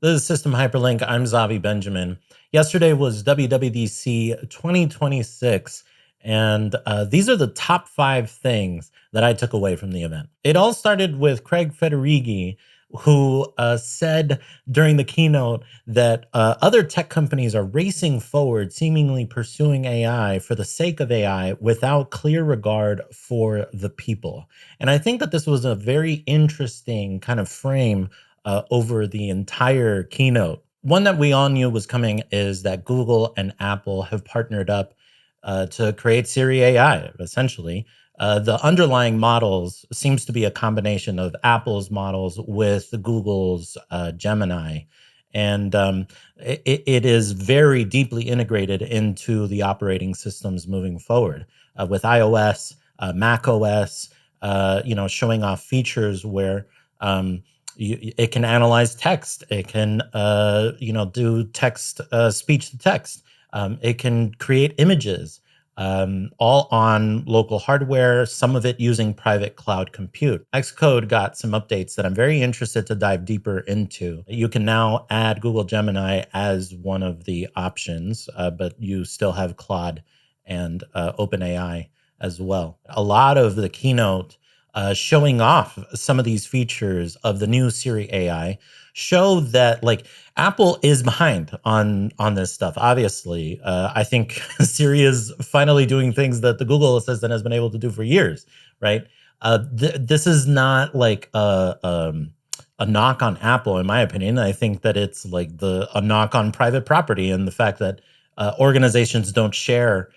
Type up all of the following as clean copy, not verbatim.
This is System Hyperlink. I'm Zavi Benjamin. Yesterday was WWDC 2026, and these are the top 5 things that I took away from the event. It all started with Craig Federighi, who said during the keynote that other tech companies are racing forward, seemingly pursuing AI for the sake of AI without clear regard for the people. And I think that this was a very interesting kind of frame over the entire keynote. One that we all knew was coming is that Google and Apple have partnered up to create Siri AI, essentially. The underlying models seems to be a combination of Apple's models with Google's Gemini. And it is very deeply integrated into the operating systems moving forward with iOS, Mac OS, showing off features where it can analyze text. It can, do text, speech to text. It can create images, all on local hardware, some of it using private cloud compute. Xcode got some updates that I'm very interested to dive deeper into. You can now add Google Gemini as one of the options, but you still have Claude and OpenAI as well. A lot of the keynote showing off some of these features of the new Siri AI show that like Apple is behind on this stuff. Obviously, I think Siri is finally doing things that the Google Assistant has been able to do for years, right? This is not like a knock on Apple, in my opinion. I think that it's like a knock on private property and the fact that organizations don't share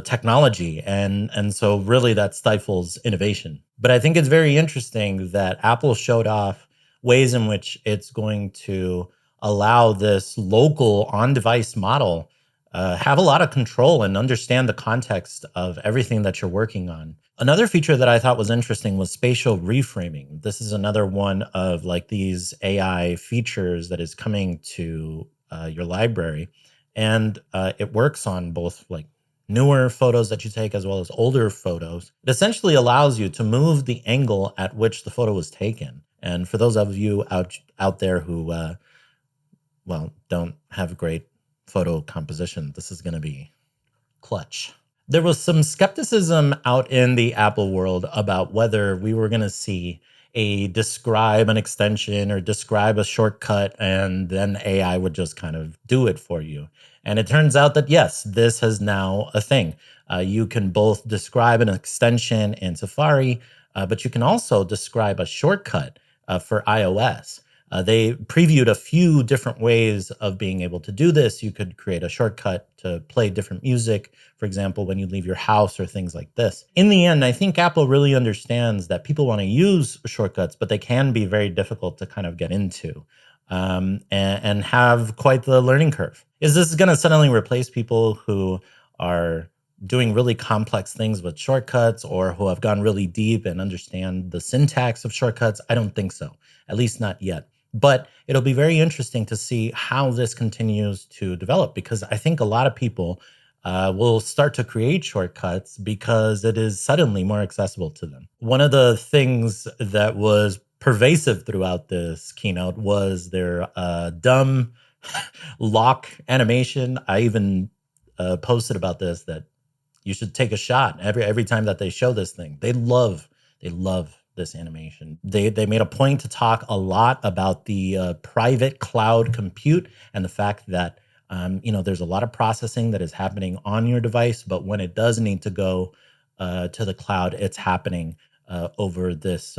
technology, and so really that stifles innovation. But I think it's very interesting that Apple showed off ways in which it's going to allow this local on-device model have a lot of control and understand the context of everything that you're working on. Another feature that I thought was interesting was spatial reframing. This is another one of like these AI features that is coming to your library, and it works on both like newer photos that you take as well as older photos. It essentially allows you to move the angle at which the photo was taken. And for those of you out there who don't have great photo composition, this is going to be clutch. There was some skepticism out in the Apple world about whether we were going to see a describe an extension or describe a shortcut and then AI would just kind of do it for you. And it turns out that yes, this is now a thing. You can both describe an extension in Safari, but you can also describe a shortcut for iOS. They previewed a few different ways of being able to do this. You could create a shortcut to play different music, for example, when you leave your house or things like this. In the end, I think Apple really understands that people want to use shortcuts, but they can be very difficult to kind of get into and have quite the learning curve. Is this going to suddenly replace people who are doing really complex things with shortcuts or who have gone really deep and understand the syntax of shortcuts? I don't think so, at least not yet. But it'll be very interesting to see how this continues to develop, because I think a lot of people will start to create shortcuts because it is suddenly more accessible to them. One of the things that was pervasive throughout this keynote was their dumb lock animation. I even posted about this, that you should take a shot every time that they show this thing. They love this animation. They made a point to talk a lot about the private cloud compute and the fact that there's a lot of processing that is happening on your device, but when it does need to go to the cloud, it's happening over this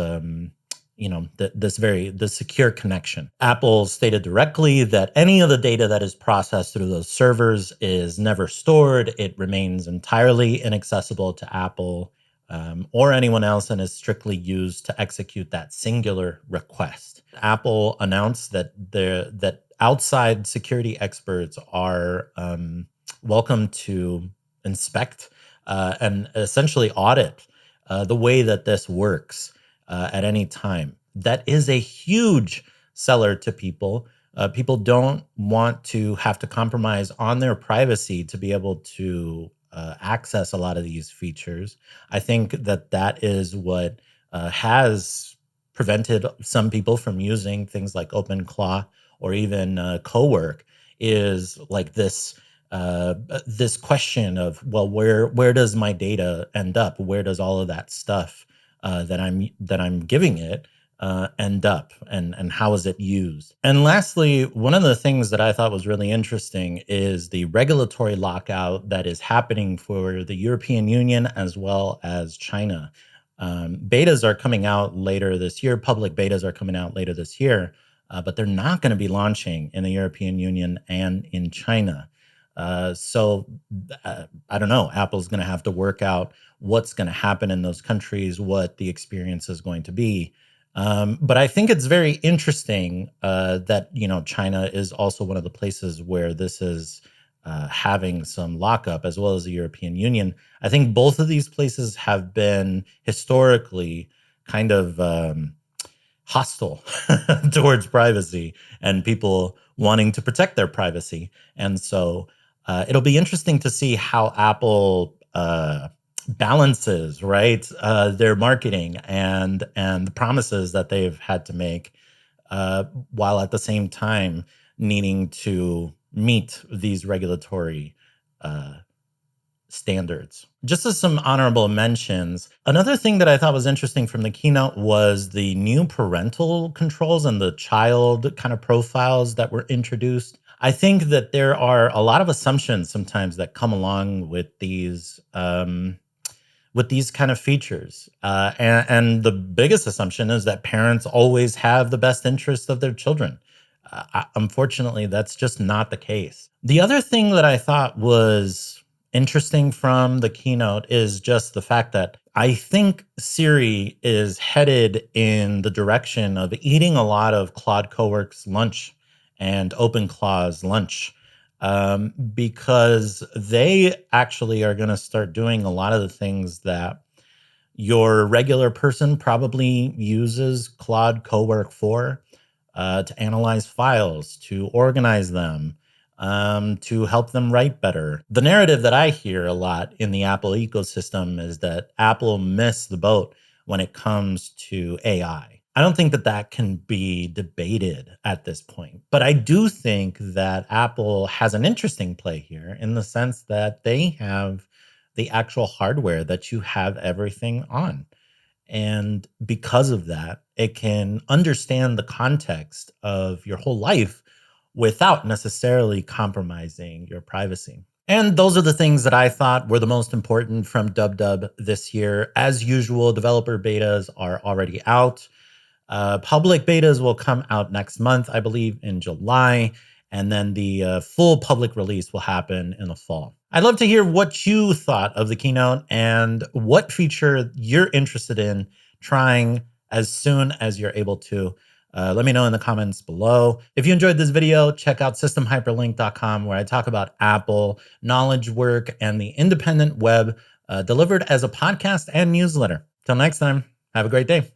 this secure connection. Apple stated directly that any of the data that is processed through those servers is never stored. It remains entirely inaccessible to Apple or anyone else, and is strictly used to execute that singular request. Apple announced that outside security experts are welcome to inspect and essentially audit the way that this works at any time. That is a huge seller to people. People don't want to have to compromise on their privacy to be able to access a lot of these features. I think that is what has prevented some people from using things like OpenClaw or even co-work is like this question of, well, where does my data end up? Where does all of that stuff that I'm giving it end up, and how is it used? And lastly, one of the things that I thought was really interesting is the regulatory lockout that is happening for the European Union as well as China. Betas are coming out later this year. Public betas are coming out later this year, but they're not going to be launching in the European Union and in China. I don't know. Apple's going to have to work out what's going to happen in those countries, what the experience is going to be. But I think it's very interesting that China is also one of the places where this is having some lockup, as well as the European Union. I think both of these places have been historically kind of hostile towards privacy and people wanting to protect their privacy. And so it'll be interesting to see how Apple balances, right, their marketing and the promises that they've had to make, while at the same time needing to meet these regulatory standards. Just as some honorable mentions, another thing that I thought was interesting from the keynote was the new parental controls and the child kind of profiles that were introduced. I think that there are a lot of assumptions sometimes that come along with these kind of features. And the biggest assumption is that parents always have the best interest of their children. Unfortunately, that's just not the case. The other thing that I thought was interesting from the keynote is just the fact that I think Siri is headed in the direction of eating a lot of Claude Cowork's lunch and OpenClaw's lunch, because they actually are going to start doing a lot of the things that your regular person probably uses Claude Cowork for, to analyze files, to organize them, to help them write better. The narrative that I hear a lot in the Apple ecosystem is that Apple missed the boat when it comes to AI. I don't think that that can be debated at this point, but I do think that Apple has an interesting play here in the sense that they have the actual hardware that you have everything on. And because of that, it can understand the context of your whole life without necessarily compromising your privacy. And those are the things that I thought were the most important from DubDub this year. As usual, developer betas are already out. Public betas will come out next month, I believe in July, and then the full public release will happen in the fall. I'd love to hear what you thought of the keynote and what feature you're interested in trying as soon as you're able to. Let me know in the comments below. If you enjoyed this video, check out systemhyperlink.com, where I talk about Apple, knowledge work, and the independent web, delivered as a podcast and newsletter. Till next time, have a great day.